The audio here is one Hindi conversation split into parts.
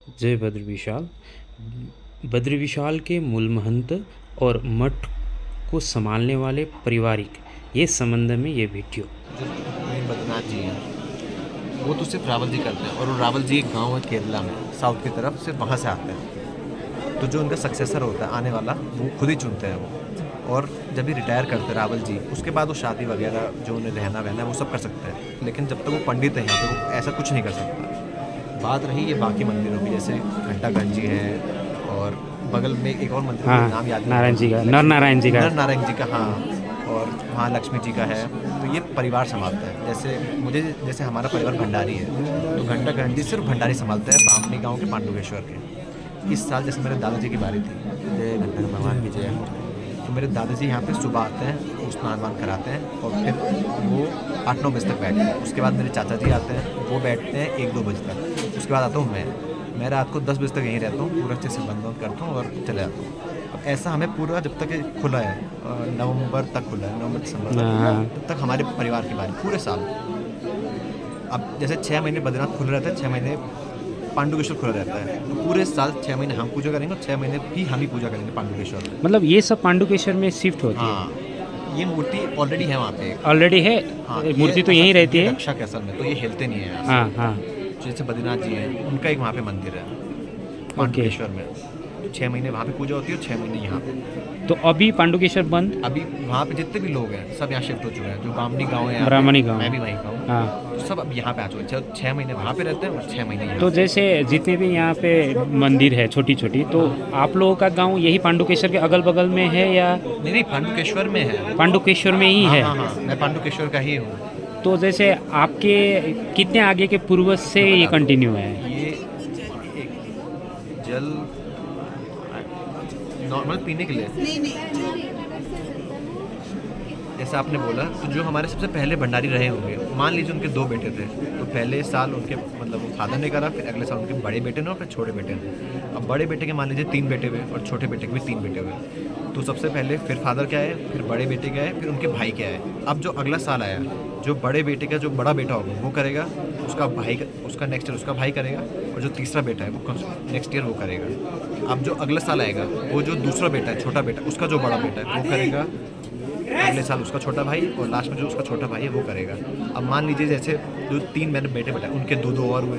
जय बद्र विशाल। बद्र विशाल के मूल महंत और मठ को संभालने वाले पारिवारिक ये संबंध में ये वीडियो। जो मेन बद्रीनाथ जी हैं वो तो सिर्फ रावल जी करते हैं, और वो रावल जी एक गांव है केरला में साउथ की तरफ, सिर्फ वहाँ से आते हैं। तो जो उनका सक्सेसर होता है आने वाला, वो खुद ही चुनते हैं वो। और जब भी रिटायर करते हैं रावल जी, उसके बाद वो शादी वगैरह जो उन्हें रहना वहना है वो सब कर सकते हैं, लेकिन जब तक वो पंडित हैं यहाँ पे वो ऐसा कुछ नहीं कर सकता। बात रही ये बाकी मंदिरों की, जैसे घंटागंज जी है, और बगल में एक और मंदिर हाँ, है, नाम याद नहीं, नारायण जी का, नर नारायण जी का। नर नारायण जी का, हाँ। और वहाँ लक्ष्मी जी का है। तो ये परिवार संभालता है। जैसे हमारा परिवार भंडारी है, तो घंटागंज जी सिर्फ भंडारी संभालते हैं बामनी गांव के पांडुकेश्वर के। इस साल जैसे मेरे दादाजी की बारी थी, जय घंटा भगवान की जय, तो मेरे दादाजी यहाँ पे सुबह आते हैं, वो स्नान वान कराते हैं, और फिर वो 8-9 बजे तक बैठते हैं। उसके बाद मेरे चाचा जी आते हैं, वो बैठते हैं 1-2 बजे तक। उसके बाद आता हूँ मैं रात को 10 बजे तक यहीं रहता हूँ, पूरा अच्छे से बंद करता हूँ और चले जाता हूँ। अब ऐसा हमें पूरा जब तक ये खुला है, नवंबर तक खुला है, नवंबर दिसंबर हाँ। तक, तब तक हमारे परिवार की बारी पूरे साल। अब जैसे 6 महीने बद्रीनाथ खुला रहता है, 6 महीने पांडुकेश्वर खुला रहता है, तो पूरे साल 6 महीने हम पूजा करेंगे और 6 महीने भी हम ही पूजा करेंगे पांडुकेश्वर में। मतलब ये सब पांडुकेश्वर में शिफ्ट होती है। हाँ, ये मूर्ति ऑलरेडी है वहाँ पे। ऑलरेडी है। हाँ, मूर्ति ये तो यहीं रहती है। रक्षा के असल में तो ये हिलते नहीं है यहाँ से। हाँ हाँ। जैसे बद्रीनाथ जी हैं, उनका एक वहाँ पे मंदिर है पांडुकेश्वर में। 6 महीने वहाँ पे पूजा होती है और 6 महीने यहाँ पे। तो अभी पांडुकेश्वर बंद। अभी वहाँ पे जितने भी लोग हैं सब यहाँ शिफ्ट हो चुके हैं, जो बामनी गाँव है यहाँ पे, ब्राह्मणी गाँव। मैं भी वहीं का हूँ। हाँ। तो सब अब यहाँ पे आ चुके हैं। 6 महीने वहाँ पे रहते हैं और 6 महीने यहाँ। तो जैसे जितने भी यहाँ पे मंदिर है छोटी छोटी, तो आप लोगों का गांव यही पांडुकेश्वर के अगल बगल में है या? नहीं, पांडुकेश्वर में है। पांडुकेश्वर में ही है। हाँ हाँ हाँ, मैं पांडुकेश्वर का ही हूँ। तो जैसे आपके कितने आगे के पूर्वज से ये कंटिन्यू है? ये एक जल नॉर्मल पीने के लिए, जैसा आपने बोला, तो जो हमारे सबसे पहले भंडारी रहे होंगे, मान लीजिए उनके 2 बेटे थे, तो पहले साल उनके मतलब वो फादर ने करा, फिर अगले साल उनके बड़े बेटे ने, और फिर छोटे बेटे ने। अब बड़े बेटे के मान लीजिए 3 बेटे हुए और छोटे बेटे के भी 3 बेटे हुए। तो सबसे पहले फिर फादर के आए, फिर बड़े बेटे के आए, फिर उनके भाई के आए। अब जो अगला साल आया, जो बड़े बेटे का जो बड़ा बेटा होगा वो करेगा, उसका भाई उसका नेक्स्ट ईयर उसका भाई करेगा, और जो तीसरा बेटा है वो नेक्स्ट ईयर वो करेगा। अब जो अगला साल आएगा, वो जो दूसरा बेटा है, छोटा बेटा, उसका जो बड़ा बेटा है वो करेगा अगले साल उसका छोटा भाई, और लास्ट में जो उसका छोटा भाई है वो करेगा। अब मान लीजिए जैसे जो 3 मैंने बेटे बेटा उनके 2-2 और हुए,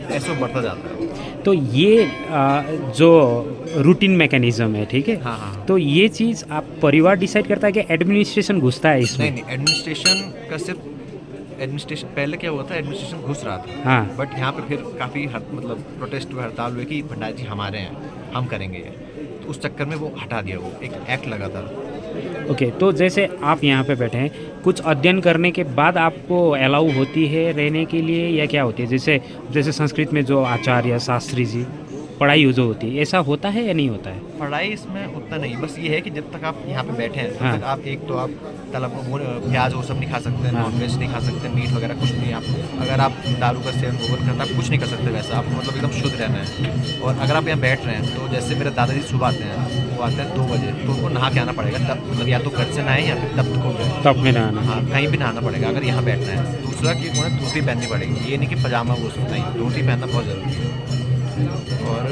ऐसे बढ़ता जाता है। तो ये जो रूटीन मैकेनिज्म है, ठीक है। हाँ हाँ। तो ये चीज़ आप परिवार डिसाइड करता है कि एडमिनिस्ट्रेशन घुसता है इसमें? नहीं, एडमिनिस्ट्रेशन का सिर्फ एडमिनिस्ट्रेशन पहले क्या हुआ था, एडमिनिस्ट्रेशन घुस रहा था। हाँ। बट यहाँ पे फिर काफ़ी मतलब प्रोटेस्ट हुए, हड़ताल हुए कि भंडारी जी हमारे हैं, हम करेंगे ये। तो उस चक्कर में वो हटा दिया, वो एक एक्ट लगा था। ओके। तो जैसे आप यहाँ पे बैठे हैं, कुछ अध्ययन करने के बाद आपको अलाउ होती है रहने के लिए या क्या होती है? जैसे जैसे संस्कृत में जो आचार्य शास्त्री जी पढ़ाई जो होती है, ऐसा होता है या नहीं होता है? पढ़ाई इसमें उतना नहीं, बस ये है कि जब तक आप यहाँ पे बैठे हैं तब हाँ। तक आप एक तो आप प्याज वो सब नहीं खा सकते, हाँ। नॉनवेज नहीं खा सकते, मीट वगैरह कुछ नहीं। आप अगर आप दारू का सेवन ओवन करते आप कुछ नहीं कर सकते, वैसा आप मतलब एकदम शुद्ध रहना है। और अगर आप यहाँ बैठ रहे हैं, तो जैसे मेरे दादाजी सुबह आते हैं, वो आते हैं 2 बजे, तो उनको नहा के आना पड़ेगा। तब मतलब या तो घर से नहाए या फिर तब को जाए, तब में ना आना। हाँ कहीं भी नहाना पड़ेगा अगर यहाँ बैठना है। दूसरा कि उन्हें धोती पहननी पड़ेगी, ये नहीं कि पजामा वो सब नहीं, धोती पहनना बहुत ज़रूरी है। और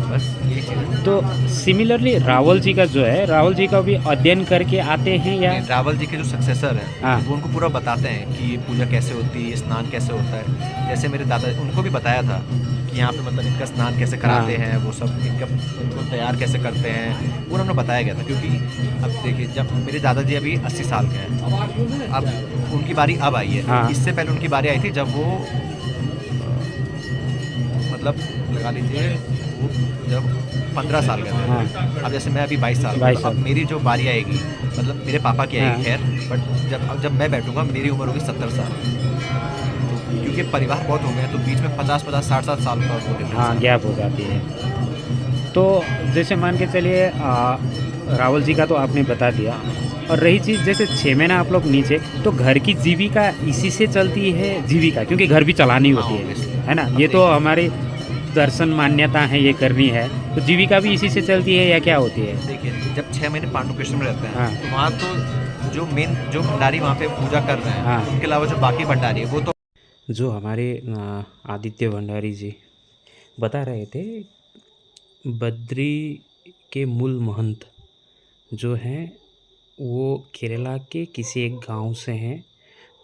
बस यही चीज़ है। तो सिमिलरली रावल जी का जो है, रावल जी का भी अध्ययन करके आते हैं या? रावल जी के जो सक्सेसर हैं, हाँ। वो उनको पूरा बताते हैं कि ये पूजा कैसे होती है, स्नान कैसे होता है। जैसे मेरे दादा, उनको भी बताया था कि यहाँ पे मतलब इनका स्नान कैसे कराते हाँ। हैं, वो सब इनको तैयार कैसे करते हैं, पूरा उन्हें बताया गया था। क्योंकि अब देखिए, जब मेरे दादाजी अभी 80 साल के हैं, अब उनकी बारी अब आई है। हाँ। इससे पहले उनकी बारी आई थी जब वो मतलब लगा लीजिए वो जब 15 साल के थे। हाँ। अब जैसे मैं अभी 22 साल का, 22 तो अब साल। मेरी जो बारी आएगी, मतलब मेरे पापा की आएगी, हाँ। खैर, बट जब मैं बैठूंगा मेरी उम्र होगी 70 साल। तो क्योंकि परिवार बहुत हो गए हैं, तो बीच में 50-50 60-60 साल का वो difference हाँ, है। गैप हो जाती है। तो जैसे मान के चलिए रावल जी का तो आपने बता दिया, और रही चीज़ जैसे 6 महीना आप लोग नीचे, तो घर की जीविका इसी से चलती है, जीविका क्योंकि घर भी चलानी होती हाँ, है, obviously। है ना? अब ये तो हमारी दर्शन मान्यता है, ये करनी है, तो जीविका भी इसी से चलती है या क्या होती है? देखिए, जब 6 महीने पांडुकेश्वर में रहते हैं, हाँ। तो वहाँ तो जो मेन जो भंडारी वहाँ पे पूजा कर रहे हैं, हाँ। उनके अलावा जो बाकी भंडारी है वो तो जो हमारे आदित्य भंडारी जी, बता रहे थे बद्री के मूल महंत जो हैं वो केरला के किसी एक गांव से हैं।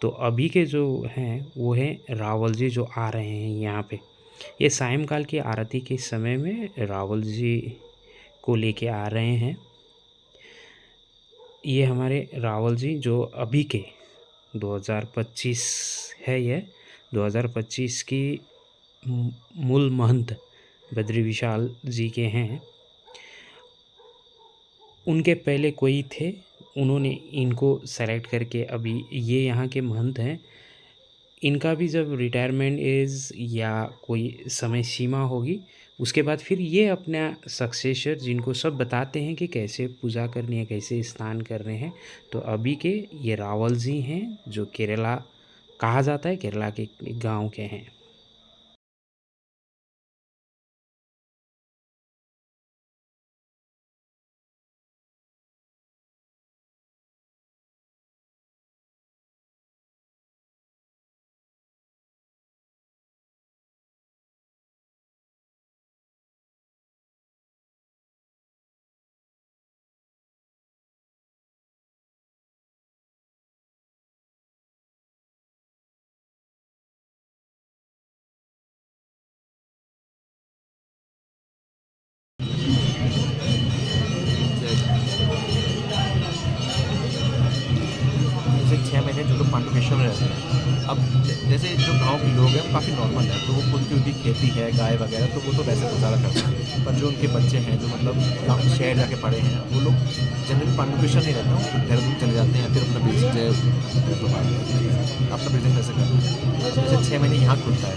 तो अभी के जो हैं वो हैं रावल जी जो आ रहे हैं यहाँ पे। ये सायंकाल की आरती के समय में रावल जी को लेके आ रहे हैं। ये हमारे रावल जी जो अभी के 2025 है, ये 2025 की मूल महंत बद्री विशाल जी के हैं। उनके पहले कोई थे, उन्होंने इनको सेलेक्ट करके अभी ये यहाँ के महंत हैं। इनका भी जब रिटायरमेंट एज या कोई समय सीमा होगी उसके बाद फिर ये अपना सक्सेसर जिनको सब बताते हैं कि कैसे पूजा करनी है, कैसे स्नान करने हैं। तो अभी के ये रावल जी हैं जो केरला कहा जाता है, केरला के गांव के हैं। जैसे 6 महीने जो लोग पांडुकेश्वर में रहते हैं, अब जैसे जो गांव के लोग हैं वो काफ़ी नॉर्मल है, तो वो खुद की उनकी खेती है गाय वगैरह, तो वो तो वैसे गुजारा करते हैं। पर जो उनके बच्चे हैं जो मतलब गाँव शहर जाके पढ़े हैं, वो लोग जनरली पांडुकेश्वर नहीं रहते हैं, वो देहरादून चले जाते हैं, फिर अपना बिजनेस अपना बिजनेस ऐसे करते हैं। जैसे 6 महीने यहाँ खुलता है,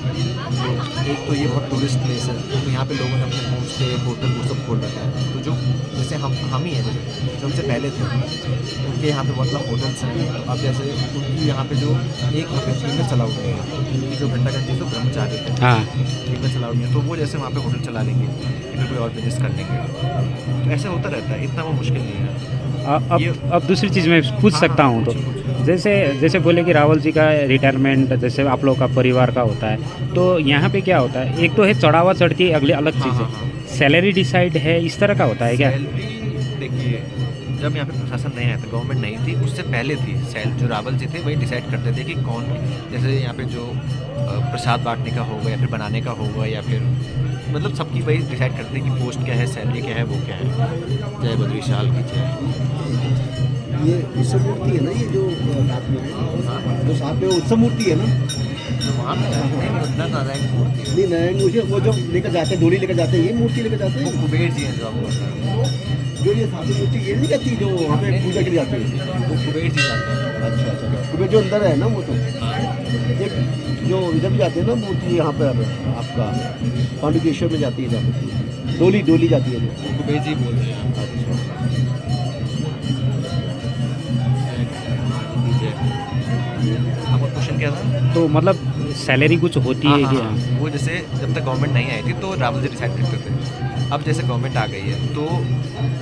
तो एक तो ये बहुत टूरिस्ट प्लेस है, तो यहाँ पे लोगों ने अपने होम स्टे होटल वो सब खोल रखा है। तो जो जैसे हम ही हैं जो हमसे पहले थे, उनके यहाँ पे मतलब होटल्स हैं। अब जैसे उनकी यहाँ पे जो एक यहाँ पे फीमेल चलाउट है, उनकी जो घंटा घंटी तो ब्रह्मचारी थे, हाँ, फीमेल चलाउट है, तो वो जैसे वहाँ पे होटल चला लेंगे या फिर कोई और बिजनेस कर लेंगे। तो ऐसे होता रहता है, इतना वो मुश्किल नहीं है। अब दूसरी चीज़ मैं पूछ हाँ, सकता हाँ, हूँ तो पूछो। जैसे जैसे बोले कि रावल जी का रिटायरमेंट जैसे आप लोग का परिवार का होता है, तो यहाँ पे क्या होता है? एक तो है चढ़ावा चढ़ती, अगले अलग हाँ, चीज़ हाँ, है, हाँ। सैलरी डिसाइड है, इस तरह का होता है क्या? सैलरी देखिए, जब यहाँ पे प्रशासन नहीं आया था, गवर्नमेंट नहीं थी, उससे पहले थी जो रावल जी थे वही डिसाइड करते थे कि कौन, जैसे यहाँ पे जो प्रसाद बांटने का होगा या फिर बनाने का होगा या फिर मतलब सबकी वही डिसाइड करते हैं कि पोस्ट क्या है, सैलरी क्या है, वो क्या है। जय बद्री विशाल की जय। ये उत्सव मूर्ति है ना, ये जो साथ में है, जो साथ में उत्सव मूर्ति है ना। तो वहाँ पे नारायण मूर्ति है, नहीं नारायण मुझे वो जो लेकर जाते हैं, डोली लेकर जाते हैं, ये मूर्ति लेकर जाते वो हैं। कुबेर जी हैं जो आपको बता रहे हैं। जो ये साथ में मूर्ति ये नहीं कहती जो वहाँ पे पूजा के लिए जाती है। वो कुबेर जी जाते हैं। अच्छा अच्छा, क्योंकि जो अंदर है ना वो तो एक जो इधर भी जाते हैं ना मूर्ति, यहाँ पर आपका पांडुकेश्वर में जाती है, जहाँ डोली डोली जाती है जो। वो कुबेर जी बोल रहे हैं। अच्छा, आपका क्वेश्चन क्या था? तो मतलब सैलरी कुछ होती है कि? हाँ। वो जैसे जब तक गवर्नमेंट नहीं आई थी तो रावल जी डिसाइड करते थे। अब जैसे गवर्नमेंट आ गई है तो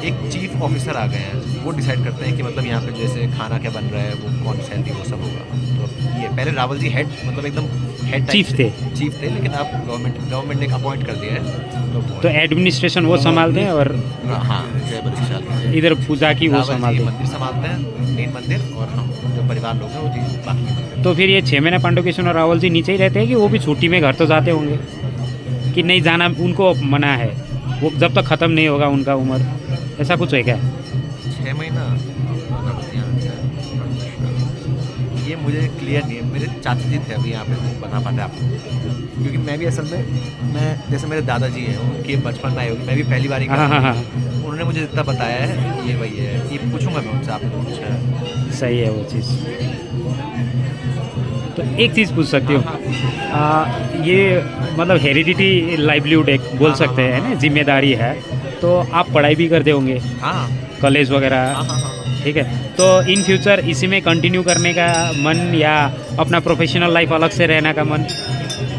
एक चीफ ऑफिसर आ गए हैं, वो डिसाइड करते हैं कि मतलब यहाँ पे जैसे खाना क्या बन रहा है, वो कौन सैलरी वो सब होगा। तो ये पहले रावल जी हेड मतलब एकदम हेड चीफ थे। चीफ थे, लेकिन अब गवर्नमेंट ने एक अपॉइंट कर दिया है तो वो तो एडमिनिस्ट्रेशन वो संभालते हैं और हाँ, जय बद्री विशाल की जय। इधर पूजा की वो रावल जी संभालते हैं। मंदिर संभालते हैं, मेन मंदिर, और हम जो परिवार लोग हैं वो जी बाकी। तो फिर ये 6 महीने पांडुकेश्वर और रावल जी नीचे ही रहते हैं कि वो भी छुट्टी में घर तो जाते होंगे कि नहीं जाना उनको मना है, वो जब तक ख़त्म नहीं होगा उनका उम्र, ऐसा कुछ है क्या? 6 महीना ये मुझे क्लियर नहीं है। मेरे चाचा जी थे अभी यहाँ पे, वो बता पाते आपको, क्योंकि मैं भी असल में मैं जैसे मेरे दादाजी हैं उनके बचपन में आई होगी, मैं भी पहली बार ही हाँ हाँ हाँ, उन्होंने मुझे जितना बताया है ये वही है। ये पूछूंगा मैं उनसे, आपको पूछा। सही है वो चीज़। तो एक चीज़ पूछ सकती हूँ, ये मतलब हेरिडिटी लाइवलीहुड एक बोल सकते हैं ना, जिम्मेदारी है, तो आप पढ़ाई भी करते होंगे हाँ कॉलेज वगैरह, हाँ हाँ हाँ। ठीक है? तो इन फ्यूचर इसी में कंटिन्यू करने का मन या अपना प्रोफेशनल लाइफ अलग से रहने का मन?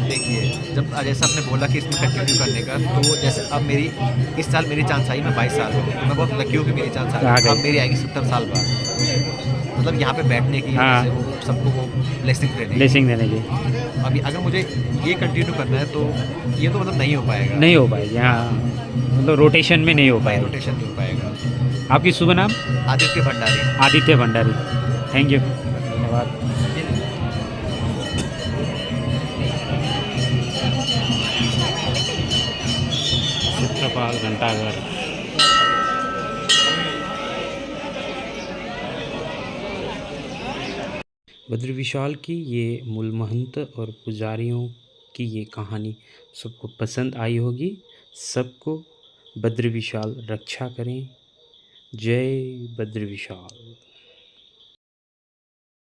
देखिए, जब जैसा आपने बोला कि इसमें कंटिन्यू करने का, तो जैसे अब मेरी इस साल मेरी चांस आई, मैं 22 साल हूँ, मैं बहुत लकी हूँ कि मेरी चांस आ आई। गई। अब मेरी आएगी 70 साल बाद। मतलब यहाँ पे बैठने की, हाँ। जैसे वो सबको वो ब्लेसिंग देने की। ब्लेसिंग देने की अभी अगर मुझे ये कंटिन्यू करना है तो ये तो मतलब नहीं हो पाएगा, नहीं हो पाएगी। हाँ, मतलब रोटेशन में नहीं हो भाई पाएगी। रोटेशन नहीं हो पाएगा। आपकी शुभ नाम? आदित्य भंडारी। आदित्य भंडारी। थैंक यू, धन्यवाद। चित्रपाल घंटाघर। बद्री विशाल की ये मूल महंत और पुजारियों की ये कहानी सबको पसंद आई होगी। सबको बद्री विशाल रक्षा करें। जय बद्री विशाल।